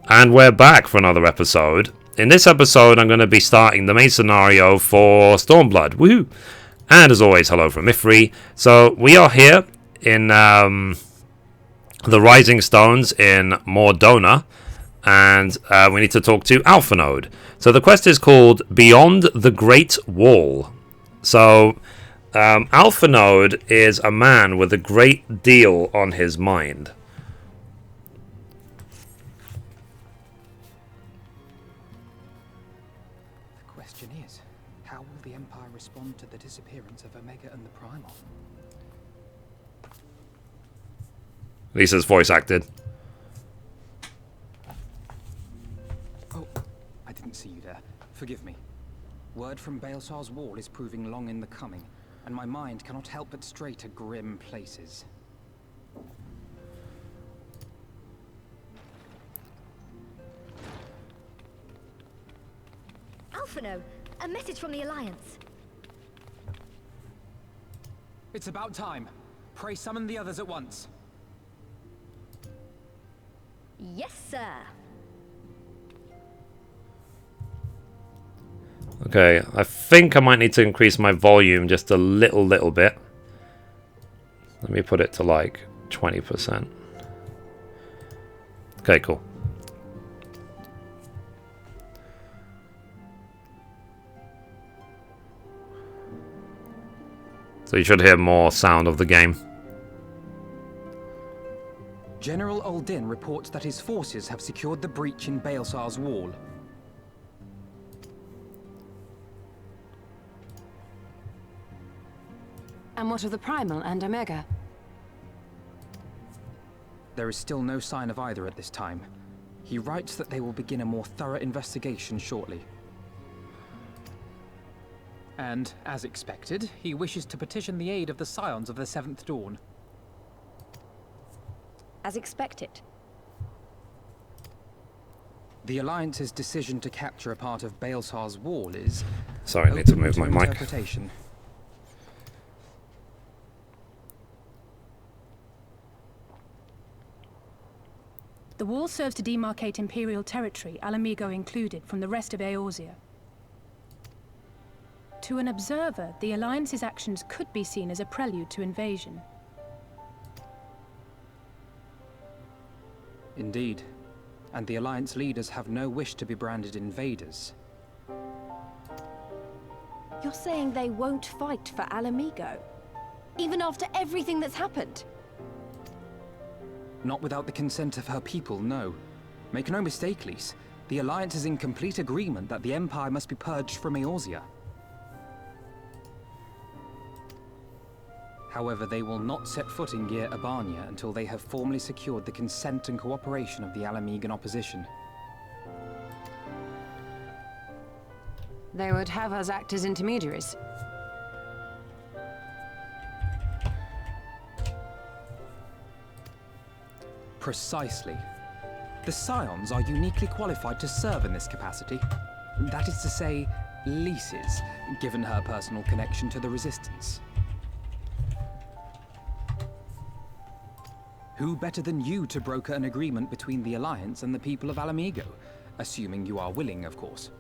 And we're back for another episode. In this episode, I'm going to be starting the main scenario for Stormblood. Woohoo! And as always, hello from Mithrie. So we are here in the Rising Stones in Mordona, and we need to talk to Alpha Node. So the quest is called Beyond the Great Wall. So Alpha Node is a man with a great deal on his mind. Respond to the disappearance of Omega and the Primal. Lisa's voice acted. Oh, I didn't see you there. Forgive me. Word from Baelsar's wall is proving long in the coming, and my mind cannot help but stray to grim places. Alphino, a message from the Alliance. It's about time. Pray summon the others at once. Yes, sir. Okay, I think I might need to increase my volume just a little bit. Let me put it to like 20%. Okay, cool. So you should hear more sound of the game. General Uldin reports that his forces have secured the breach in Baelsar's wall. And what of the Primal and Omega? There is still no sign of either at this time. He writes that they will begin a more thorough investigation shortly. And, as expected, he wishes to petition the aid of the Scions of the Seventh Dawn. As expected. The Alliance's decision to capture a part of Baelsar's wall is... Sorry, I need to move my mic. Interpretation. The wall serves to demarcate Imperial territory, Alamigo included, from the rest of Eorzea. To an observer, the Alliance's actions could be seen as a prelude to invasion. Indeed. And the Alliance leaders have no wish to be branded invaders. You're saying they won't fight for Alamigo? Even after everything that's happened? Not without the consent of her people, no. Make no mistake, Lyse. The Alliance is in complete agreement that the Empire must be purged from Eorzea. However, they will not set foot in Gyr Abania until they have formally secured the consent and cooperation of the Alamigan opposition. They would have us act as intermediaries. Precisely. The Scions are uniquely qualified to serve in this capacity. That is to say, Lyse's, given her personal connection to the Resistance. Who better than you to broker an agreement between the Alliance and the people of Alamigo? Assuming you are willing, of course.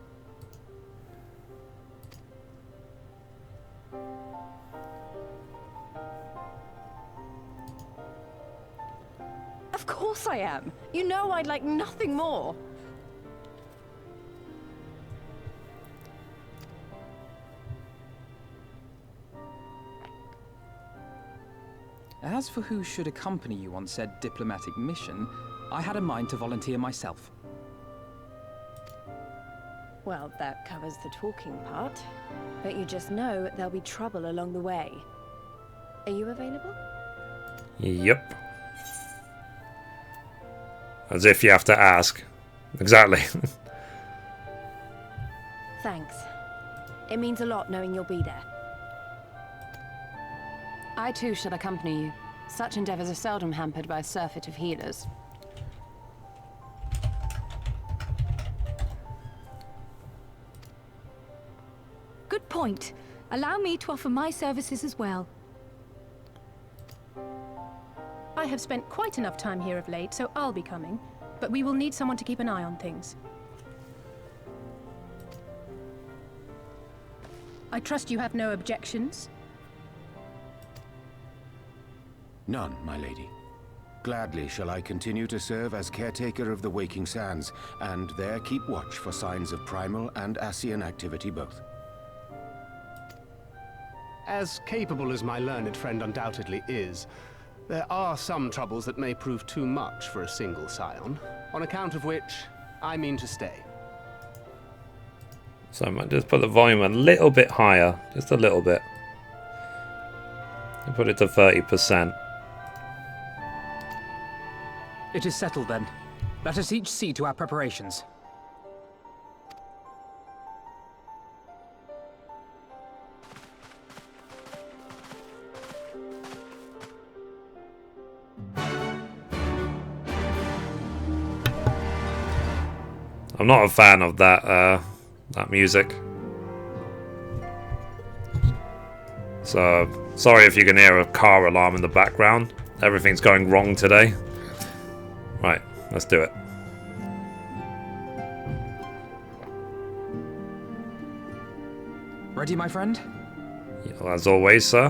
Of course I am. You know I'd like nothing more. As for who should accompany you on said diplomatic mission, I had a mind to volunteer myself. Well, that covers the talking part. But you just know there'll be trouble along the way. Are you available? Yep. As if you have to ask. Exactly. Thanks. It means a lot knowing you'll be there. I too shall accompany you. Such endeavors are seldom hampered by a surfeit of healers. Good point. Allow me to offer my services as well. I have spent quite enough time here of late, so I'll be coming. but we will need someone to keep an eye on things. I trust you have no objections? None, my lady. Gladly shall I continue to serve as caretaker of the Waking Sands, and there keep watch for signs of primal and Ascian activity both. As capable as my learned friend undoubtedly is, there are some troubles that may prove too much for a single scion, on account of which I mean to stay. So I might just put the volume a little bit higher, just a little bit. And put it to 30%. It is settled then. Let us each see to our preparations. I'm not a fan of that music. So sorry if you can hear a car alarm in the background. Everything's going wrong today. Right, let's do it. Ready, my friend? Yeah, as always, sir.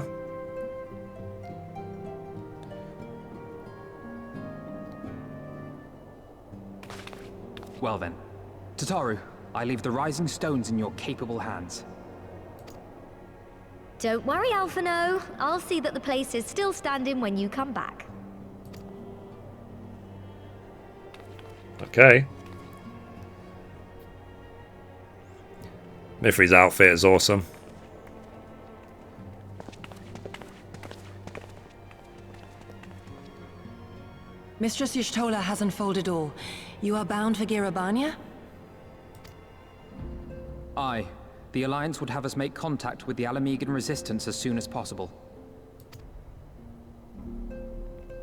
Well then. Tataru, I leave the rising stones in your capable hands. Don't worry, Alphino. I'll see that the place is still standing when you come back. Okay. Mithrie's outfit is awesome. Mistress Y'shtola has unfolded all. You are bound for Girabania? Aye. The Alliance would have us make contact with the Alamegan resistance as soon as possible.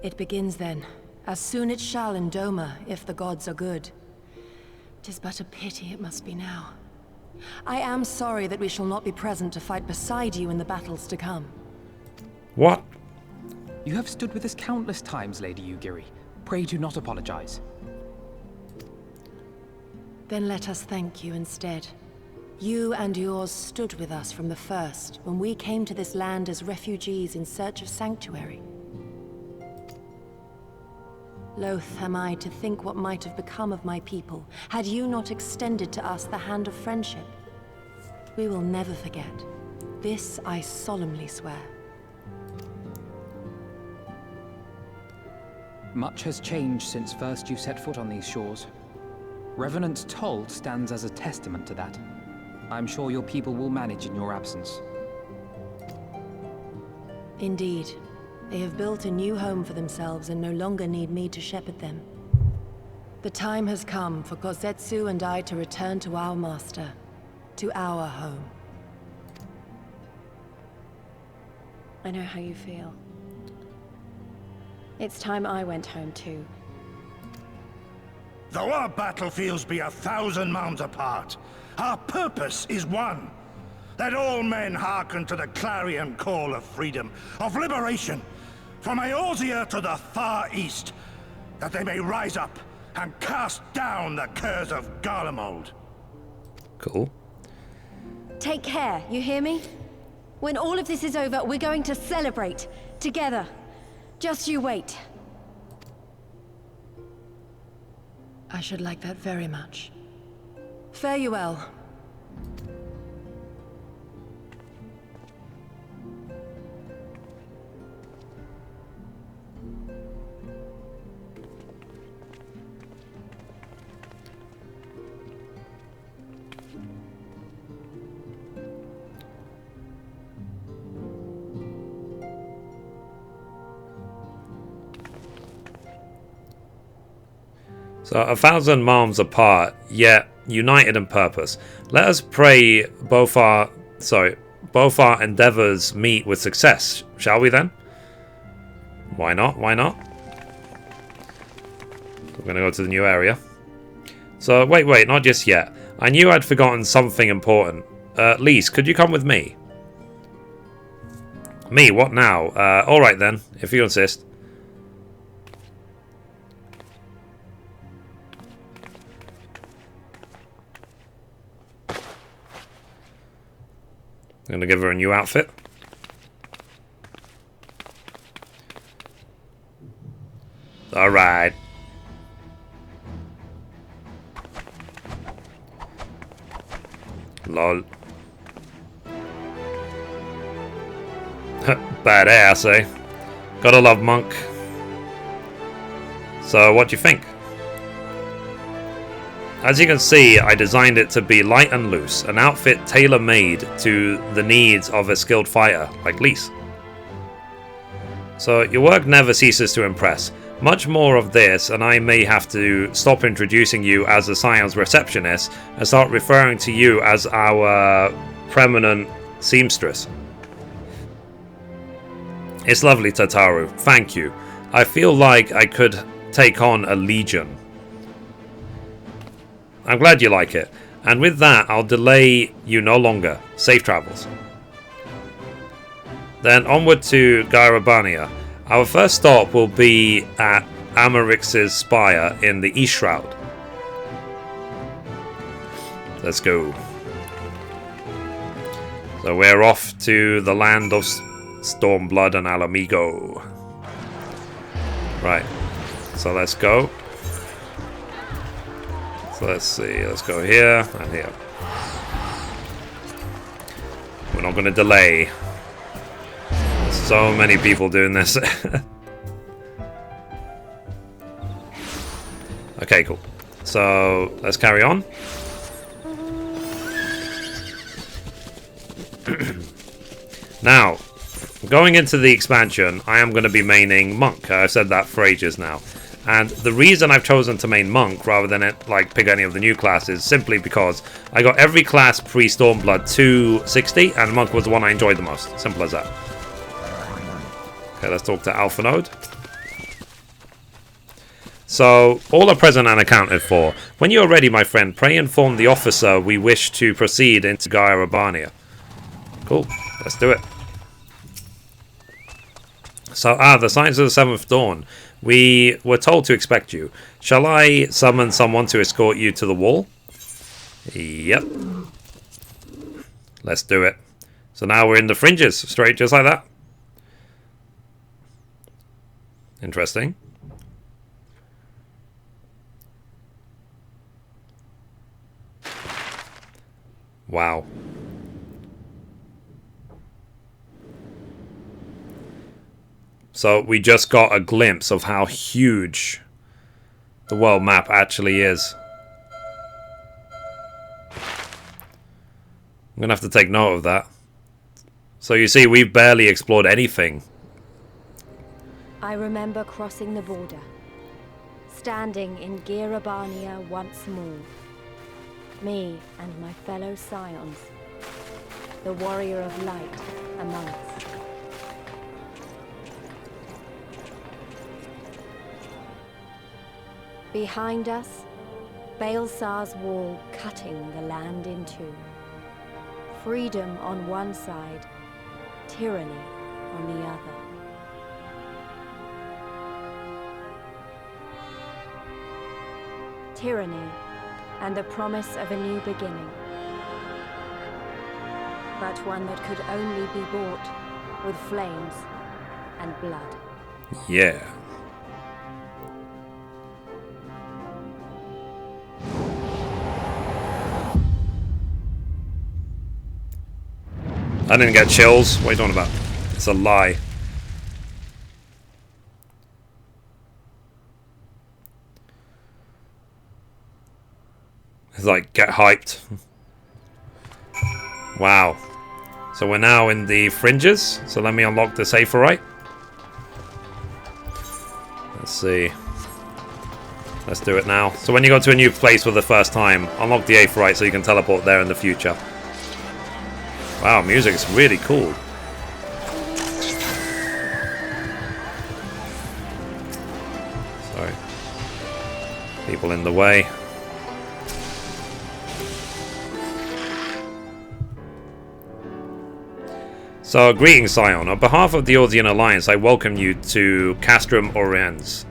It begins then. As soon it shall in Doma, if the gods are good. 'Tis but a pity it must be now. I am sorry that we shall not be present to fight beside you in the battles to come. What? You have stood with us countless times, Lady Yugiri. Pray do not apologize. Then let us thank you instead. You and yours stood with us from the first, when we came to this land as refugees in search of sanctuary. Loath am I to think what might have become of my people, had you not extended to us the hand of friendship. We will never forget. This I solemnly swear. Much has changed since first you set foot on these shores. Revenant's Toll stands as a testament to that. I'm sure your people will manage in your absence. Indeed. They have built a new home for themselves and no longer need me to shepherd them. The time has come for Kozetsu and I to return to our master, to our home. I know how you feel. It's time I went home too. Though our battlefields be 1,000 mounds apart, our purpose is one. Let all men hearken to the clarion call of freedom, of liberation, from Eorzea to the far east, that they may rise up and cast down the curse of Garlemald. Cool. Take care, you hear me? When all of this is over, we're going to celebrate. Together. Just you wait. I should like that very much. Fare you well. So 1,000 malms apart, yet united in purpose. Let us pray both our endeavors meet with success, shall we then? Why not? Why not? We're gonna go to the new area. So wait, not just yet. I knew I'd forgotten something important. Lyse, could you come with me? Me? What now? Alright then, if you insist. I'm gonna give her a new outfit. Alright. Lol. Badass, eh? Gotta love Monk. So, what do you think? As you can see, I designed it to be light and loose, an outfit tailor-made to the needs of a skilled fighter, like Lyse. So, your work never ceases to impress. Much more of this, and I may have to stop introducing you as a Scion's receptionist and start referring to you as our preeminent seamstress. It's lovely, Tataru. Thank you. I feel like I could take on a legion. I'm glad you like it. And with that, I'll delay you no longer. Safe travels. Then onward to Garabania. Our first stop will be at Amarix's spire in the East Shroud. Let's go. So we're off to the land of Stormblood and Alamigo. Right. So let's go. So let's see. Let's go here and here. We're not going to delay. There's so many people doing this. Okay, cool. So let's carry on. Now, going into the expansion, I am going to be maining Monk. I've said that for ages now. And the reason I've chosen to main Monk rather than pick any of the new classes is simply because I got every class pre-Stormblood to 60, and Monk was the one I enjoyed the most. Simple as that. Okay, let's talk to Alpha Node. So, all are present and accounted for. When you are ready, my friend, pray inform the officer we wish to proceed into Garabania. Cool, let's do it. So, the Signs of the Seventh Dawn. We were told to expect you. Shall I summon someone to escort you to the wall? Yep. Let's do it. So now we're in the fringes, straight just like that. Interesting. Wow. So we just got a glimpse of how huge the world map actually is. I'm going to have to take note of that. So you see, we've barely explored anything. I remember crossing the border, standing in Garabania once more. Me and my fellow Scions, the warrior of light among us. Behind us, Baelsar's wall cutting the land in two. Freedom on one side, tyranny on the other. Tyranny and the promise of a new beginning. But one that could only be bought with flames and blood. Yeah. I didn't get chills. What are you talking about? It's a lie. It's like, get hyped. Wow. So we're now in the fringes. So let me unlock the safe, right? Let's see. Let's do it now. So when you go to a new place for the first time, unlock the Aetheryte so you can teleport there in the future. Wow, music's really cool. Sorry. People in the way. So, greetings, Scion. On behalf of the Orzian Alliance, I welcome you to Castrum Oriens.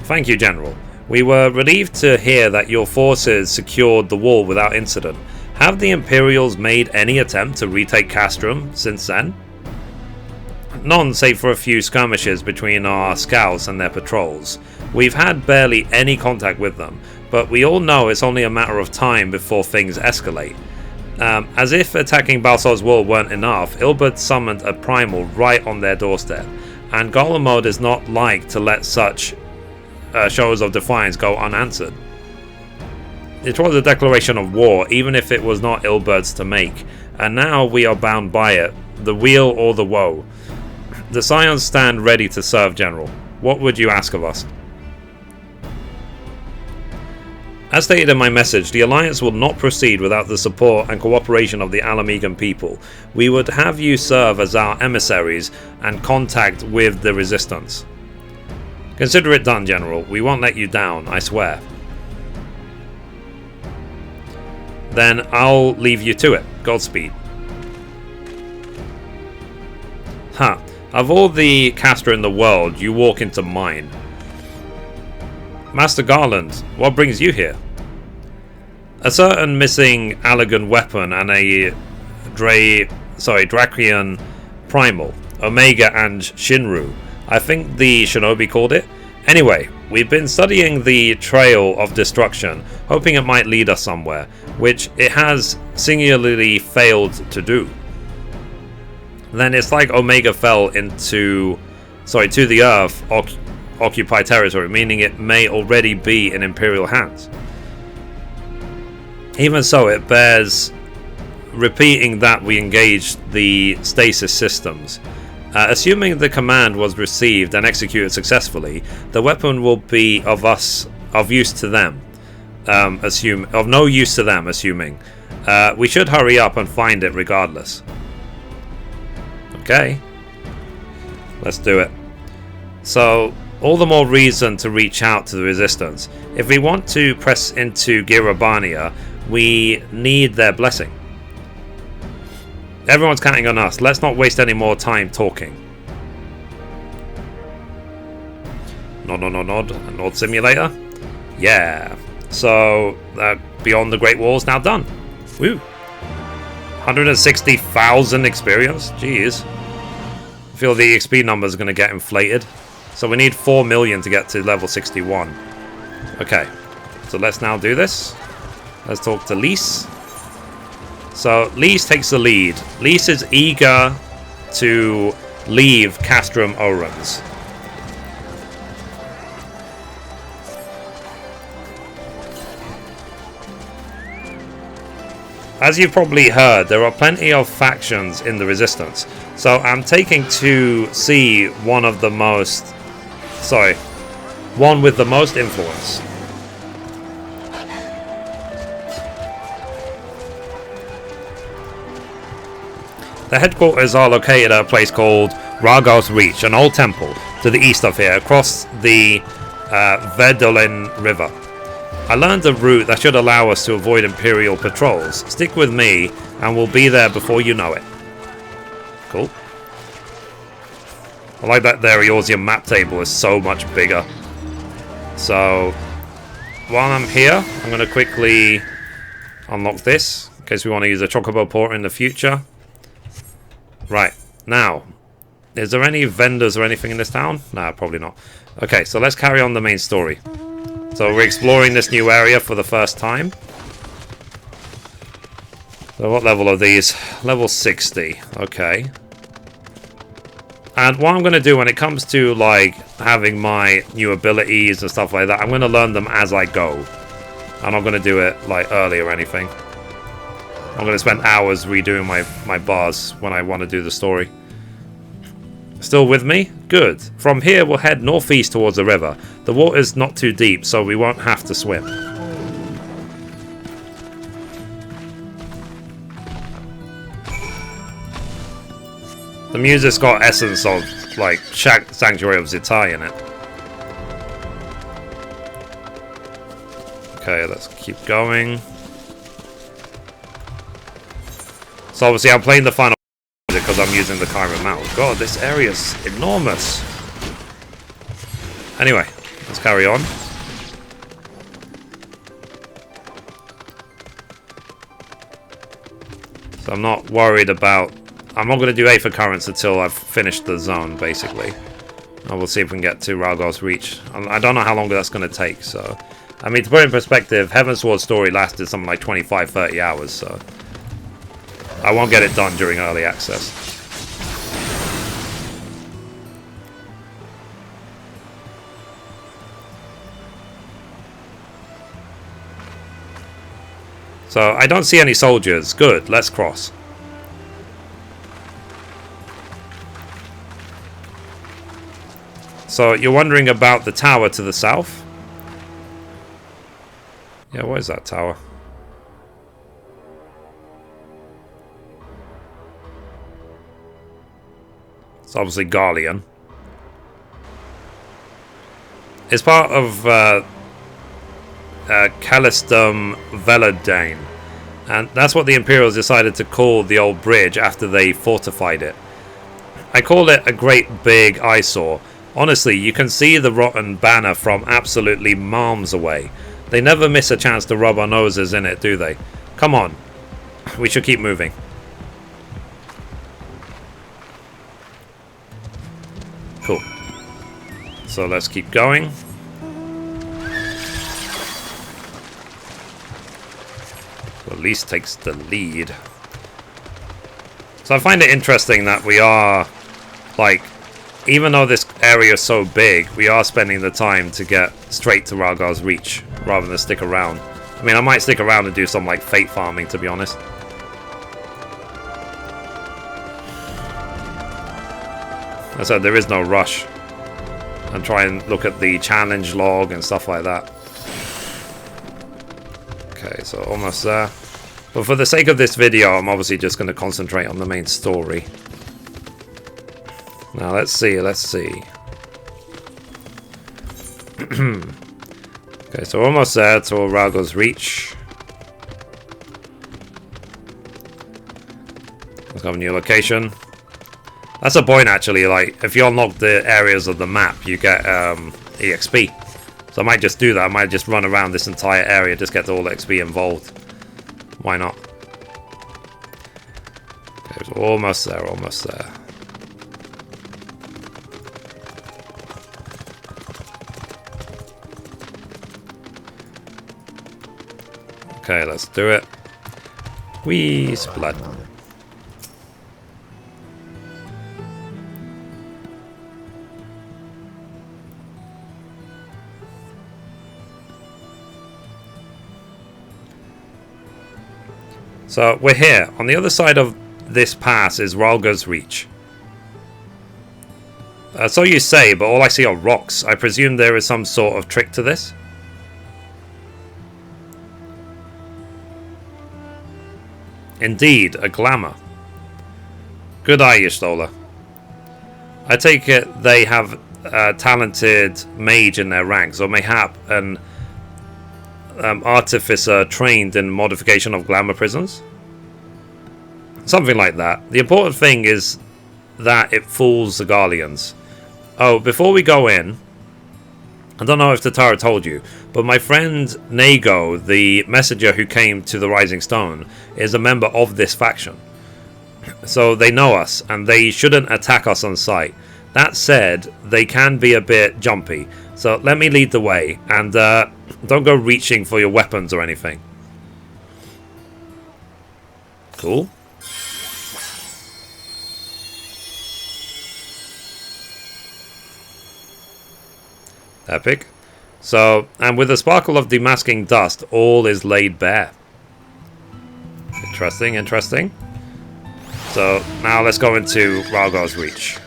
Thank you, General. We were relieved to hear that your forces secured the wall without incident. Have the Imperials made any attempt to retake Castrum since then? None, save for a few skirmishes between our scouts and their patrols. We've had barely any contact with them, but we all know it's only a matter of time before things escalate. As if attacking Balsor's Wall weren't enough, Ilberd summoned a primal right on their doorstep, and Golemo does not like to let such shows of defiance go unanswered. It was a declaration of war, even if it was not Ilberd's to make, and now we are bound by it, the weal or the woe. The Scions stand ready to serve, General. What would you ask of us? As stated in my message, the Alliance will not proceed without the support and cooperation of the Alamegan people. We would have you serve as our emissaries and contact with the Resistance. Consider it done, General. We won't let you down, I swear. Then I'll leave you to it. Godspeed. Huh. Of all the Castra in the world, you walk into mine. Master Garland, what brings you here? A certain missing Allagan weapon and a Drakian primal, Omega and Shinru. I think the Shinobi called it. Anyway, we've been studying the Trail of Destruction, hoping it might lead us somewhere, which it has singularly failed to do. Then it's like Omega fell to the Earth, occupied territory, meaning it may already be in Imperial hands. Even so, it bears repeating that we engaged the stasis systems. Assuming the command was received and executed successfully, the weapon will be of use to them. Of no use to them, assuming. We should hurry up and find it regardless. Okay. Let's do it. So, all the more reason to reach out to the Resistance. If we want to press into Girabania, we need their blessing. Everyone's counting on us. Let's not waste any more time talking. Nod simulator? Yeah. So, Beyond the Great Wall is now done. Woo. 160,000 experience? Jeez. I feel the XP numbers are going to get inflated. So we need 4 million to get to level 61. Okay. So let's now do this. Let's talk to Lyse. So Lyse takes the lead. Lyse is eager to leave Castrum Orans. As you've probably heard, there are plenty of factions in the Resistance. So I'm taking to see one with the most influence. The headquarters are located at a place called Ragos Reach, an old temple to the east of here, across the Verdolin River. I learned a route that should allow us to avoid Imperial patrols. Stick with me, and we'll be there before you know it. Cool. I like that their Eorzean map table is so much bigger. So, while I'm here, I'm going to quickly unlock this, in case we want to use a Chocobo port in the future. Right, now, is there any vendors or anything in this town? Nah, probably not. Okay, so let's carry on the main story. So we're exploring this new area for the first time. So what level are these? Level 60. Okay. And what I'm going to do when it comes to like having my new abilities and stuff like that, I'm going to learn them as I go. I'm not going to do it like early or anything. I'm going to spend hours redoing my bars when I want to do the story. Still with me? Good. From here we'll head northeast towards the river. The water's not too deep, so we won't have to swim. The music's got essence of like Sanctuary of Zitai in it. Okay, let's keep going. So obviously I'm playing the Final because I'm using the Chiron Mount. God, this area's enormous. Anyway, let's carry on. So I'm not worried about... I'm not going to do Aether Currents until I've finished the zone, basically. And we'll see if we can get to Ralgar's Reach. I don't know how long that's going to take, so... I mean, to put it in perspective, Heavensward story lasted something like 25-30 hours, so... I won't get it done during early access. So, I don't see any soldiers. Good, let's cross. So, you're wondering about the tower to the south? Yeah, what is that tower? It's obviously Garlean. It's part of Calistum Veladane, and that's what the Imperials decided to call the old bridge after they fortified it. I call it a great big eyesore. Honestly, you can see the rotten banner from absolutely miles away. They never miss a chance to rub our noses in it, do they? Come on. We should keep moving. Cool. So let's keep going. So Lyse takes the lead. So I find it interesting that we are, like, even though this area is so big, we are spending the time to get straight to Ralgar's Reach, rather than stick around. I mean, I might stick around and do some, like, fate farming, to be honest. As I said, there is no rush. And try and look at the challenge log and stuff like that. Okay, so almost there. But for the sake of this video, I'm obviously just going to concentrate on the main story. Now, let's see. Okay, so we're almost there to Ralgar's Reach. Let's have a new location. That's a point, actually. Like, if you unlock the areas of the map, you get EXP. So I might just do that. I might just run around this entire area, just get all the XP involved. Why not? Okay, so almost there, almost there. Okay, let's do it. Wheeze blood. So we're here. On the other side of this pass is Ralgar's Reach. So you say, but all I see are rocks. I presume there is some sort of trick to this? Indeed, a glamour. Good eye, Y'shtola. I take it they have a talented mage in their ranks, or mayhap an artificer trained in modification of glamour prisons? Something like that. The important thing is that it fools the Garleans. Oh, before we go in, I don't know if Tatara told you, but my friend Nago, the messenger who came to the Rising Stone, is a member of this faction. So they know us, and they shouldn't attack us on sight. That said, they can be a bit jumpy. So let me lead the way, and don't go reaching for your weapons or anything. Cool. Epic. So, and with the sparkle of demasking dust, all is laid bare. Interesting, interesting. So, now let's go into Ralgar's Reach.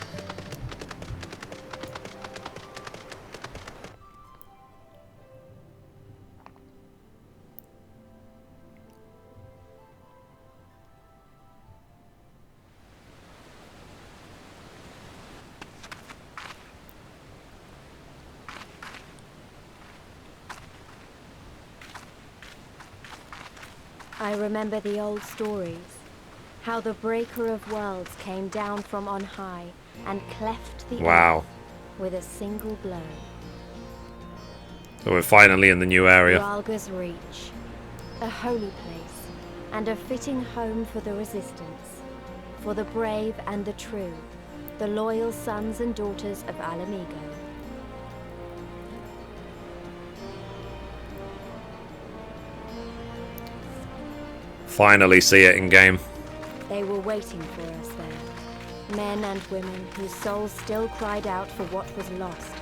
I remember the old stories, how the Breaker of Worlds came down from on high and cleft the earth with a single blow. So we're finally in the new area. Ralgar's Reach, a holy place, and a fitting home for the resistance, for the brave and the true, the loyal sons and daughters of Alamigo. Finally see it in game. They were waiting for us there, men and women whose souls still cried out for what was lost,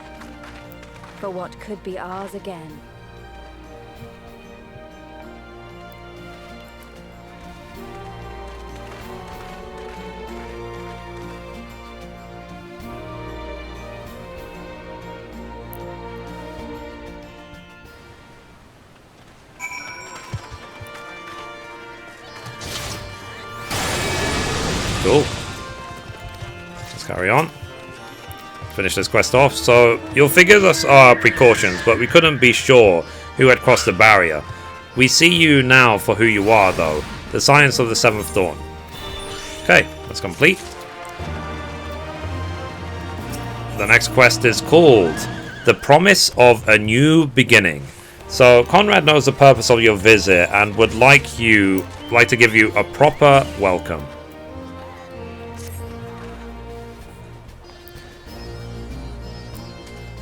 for what could be ours again. Cool. Let's carry on. Finish this quest off. So, you'll figure this are precautions, but we couldn't be sure who had crossed the barrier. We see you now for who you are, though. The Science of the Seventh Dawn. Okay, that's complete. The next quest is called The Promise of a New Beginning. So, Conrad knows the purpose of your visit and would like to give you a proper welcome.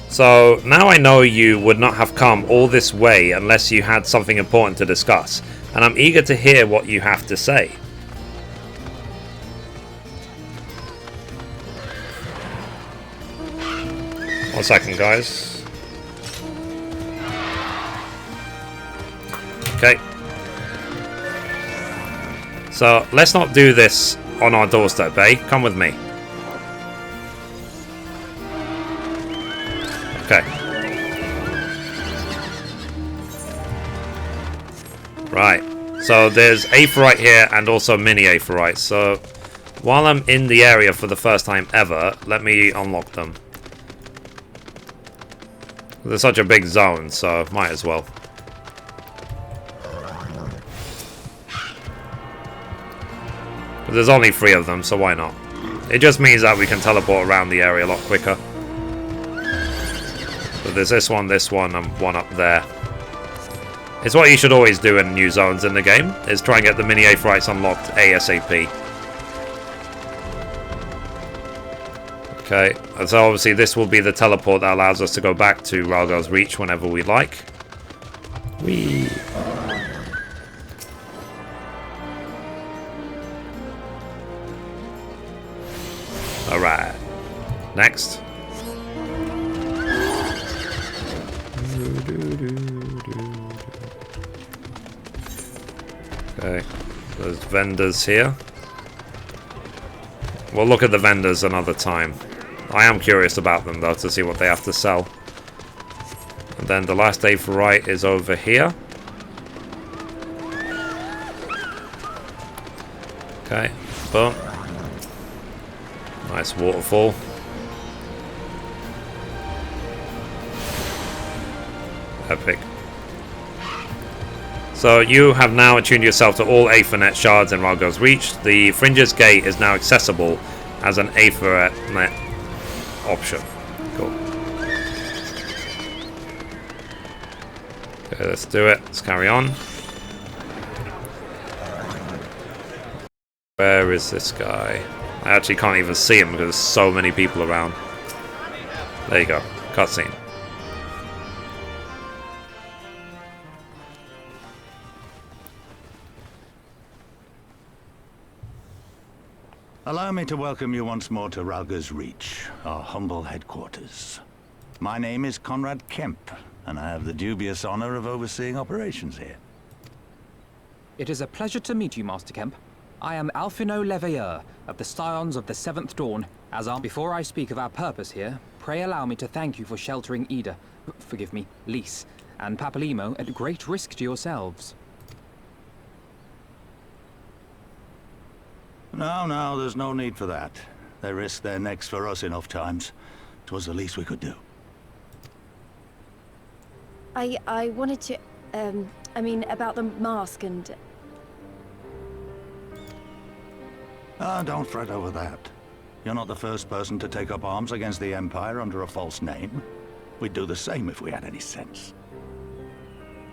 So, now I know you would not have come all this way unless you had something important to discuss, and I'm eager to hear what you have to say. One second, guys. Okay. So, let's not do this on our doorstep, eh? Come with me. Okay. Right. So there's Aetheryte here and also mini Aetheryte. So while I'm in the area for the first time ever, let me unlock them. There's such a big zone, so might as well. But there's only 3 of them, so why not? It just means that we can teleport around the area a lot quicker. So there's this one, and one up there. It's what you should always do in new zones in the game, is try and get the mini Aetherytes unlocked ASAP. Okay, so obviously this will be the teleport that allows us to go back to Ralgo's Reach whenever we like. Whee! Alright. Next. Okay, there's vendors here. We'll look at the vendors another time. I am curious about them though, to see what they have to sell. And then the last Aetheryte is over here. Okay, boom. Nice waterfall. Epic. So you have now attuned yourself to all Aethernet shards in Ralgo's Reach. The Fringe's Gate is now accessible as an Aethernet option. Cool. Okay, let's do it. Let's carry on. Where is this guy? I actually can't even see him because there's so many people around. There you go. Cutscene. Allow me to welcome you once more to Ralgo's Reach, our humble headquarters. My name is Conrad Kemp, and I have the dubious honor of overseeing operations here. It is a pleasure to meet you, Master Kemp. I am Alphino Leveilleur, of the Scions of the Seventh Dawn. Before I speak of our purpose here, pray allow me to thank you for sheltering Ida, forgive me, Lyse, and Papalymo at great risk to yourselves. No, there's no need for that. They risked their necks for us enough times. 'Twas the least we could do. I wanted to, I mean, about the mask and... Don't fret over that. You're not the first person to take up arms against the Empire under a false name. We'd do the same if we had any sense.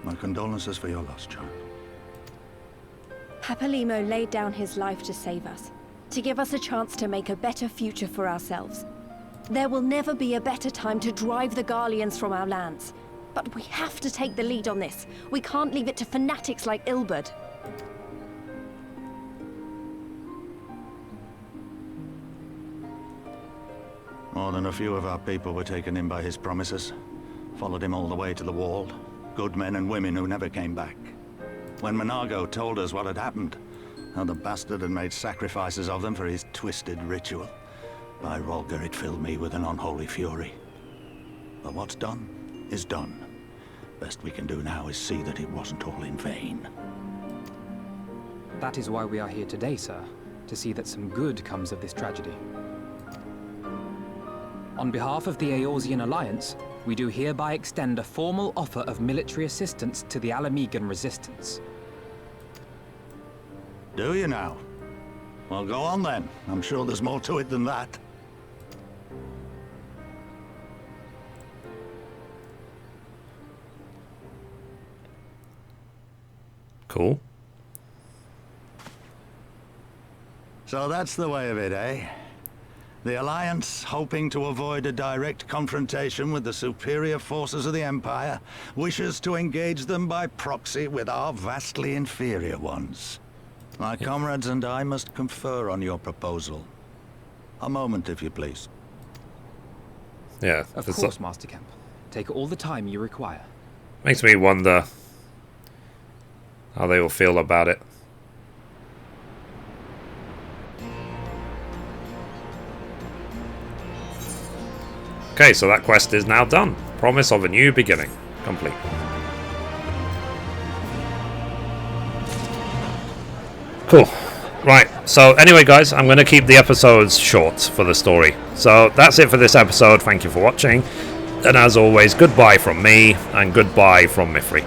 My condolences for your loss, child. Papalimo laid down his life to save us, to give us a chance to make a better future for ourselves. There will never be a better time to drive the Garleans from our lands. But we have to take the lead on this. We can't leave it to fanatics like Ilberd. More than a few of our people were taken in by his promises. Followed him all the way to the wall. Good men and women who never came back. When Monargo told us what had happened, how the bastard had made sacrifices of them for his twisted ritual, by Rolger it filled me with an unholy fury. But what's done is done. Best we can do now is see that it wasn't all in vain. That is why we are here today, sir. To see that some good comes of this tragedy. On behalf of the Eorzean Alliance, we do hereby extend a formal offer of military assistance to the Alamegan resistance. Do you now? Well, go on then. I'm sure there's more to it than that. Cool. So that's the way of it, eh? The Alliance, hoping to avoid a direct confrontation with the superior forces of the Empire, wishes to engage them by proxy with our vastly inferior ones. My comrades and I must confer on your proposal. A moment, if you please. Yeah. Of course, Master Kemp. Take all the time you require. Makes me wonder how they will feel about it. Okay, so that quest is now done. Promise of a new beginning. Complete. Cool. Right, so anyway guys, I'm going to keep the episodes short for the story. So that's it for this episode. Thank you for watching. And as always, goodbye from me, and goodbye from Mithrie.